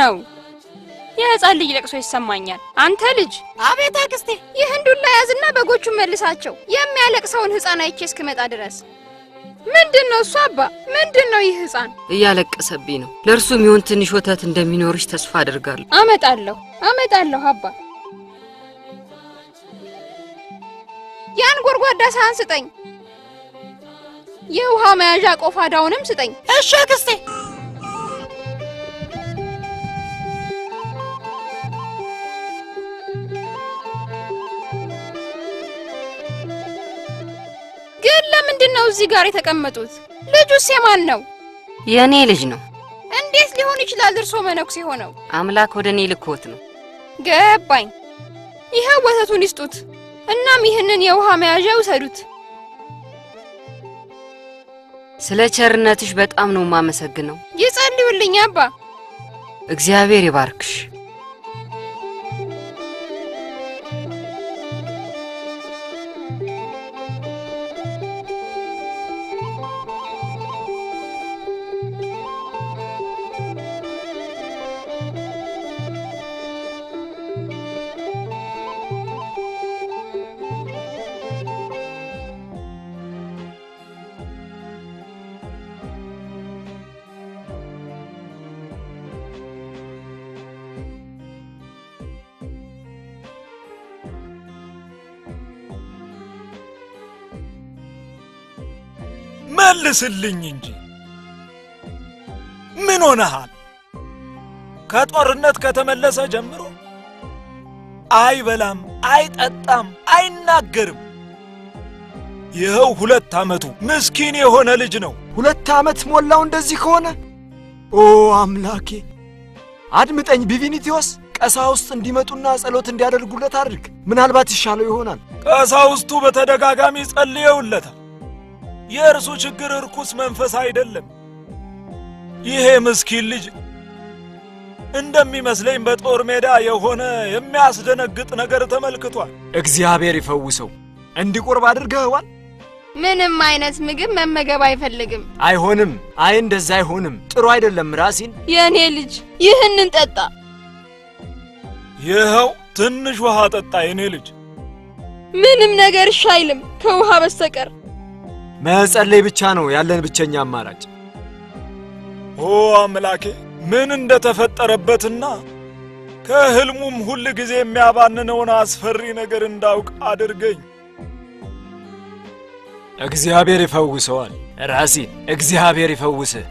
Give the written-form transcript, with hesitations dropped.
ነው? የህፃን ልጅ ለቅሶ ይሰማኛል። አንተ ልጅ! አቤት አክስቴ። ይህን ዱላ ያዝና በጎቹን መልሳቸው፣ የሚያለቅሰውን ህፃን አይቼ እስክመጣ ድረስ። ምንድነው እሱ አባ? ምንድነው ይህ ህፃን? እያለቀሰብኝ ነው። ለእርሱም ይሁን ትንሽ ወተት እንደሚኖርሽ ተስፋ አደርጋለሁ። አመጣለሁ አባ። ያን ጎርጓዳ ሳህን ስጠኝ። የውሃ መያዣ ቆፋዳውንም ስጠኝ። እሺ አክስቴ። ግን ለምንድነው እዚህ ጋር የተቀመጡት? ልጁስ የማን ነው? የኔ ልጅ ነው። እንዴት ሊሆን ይችላል እርሶ መነኩሴ ሆነው? አምላክ ወደኔ ልኮት ነው። ገባኝ። ይሄው ወተቱን ይስጡት። እናም ይህንን የውሃ መያዣ ውሰዱት። ስለ ቸርነትሽ በጣም ነው ማመሰግነው። ይጸልዩልኝ አባ። እግዚአብሔር ይባርክሽ። መልስልኝ እንጂ ምን ሆነሃል? ከጦርነት ከተመለሰ ጀምሮ አይበላም፣ አይጠጣም፣ አይናገርም። ይኸው 2 ዓመቱ ምስኪን የሆነ ልጅ ነው። 2 ዓመት ሞላው እንደዚህ ከሆነ? ኦ አምላኬ አድምጠኝ ቢቪኒቲዮስ። ቀሳውስት እንዲመጡና ጸሎት እንዲያደርጉለት አድርግ። ምናልባት ይሻለው ይሆናል። ቀሳውስቱ በተደጋጋሚ ጸልየውለታል። የእርሱ ችግር ርኩስ መንፈስ አይደለም። ይሄ ምስኪን ልጅ እንደሚመስለኝ በጦር ሜዳ የሆነ የሚያስደነግጥ ነገር ተመልክቷል። እግዚአብሔር ይፈውሰው። እንዲቆርብ አድርገዋል። ምንም አይነት ምግብ መመገብ አይፈልግም። አይሆንም። እንደዛ አይሆንም። ጥሩ አይደለም። ራሲን የኔ ልጅ ይህንን ጠጣ። ይኸው ትንሽ ውሃ ጠጣ የኔ ልጅ። ምንም ነገር አይልም ከውሃ በስተቀር። መጸለይ ብቻ ነው ያለን ብቸኛ አማራጭ። ኦ አምላኬ ምን እንደተፈጠረበትና ከህልሙም ሁሉ ጊዜ የሚያባንነውን አስፈሪ ነገር እንዳውቅ አድርገኝ። እግዚአብሔር ይፈውሰዋል። ራሲን እግዚአብሔር ይፈውስህ።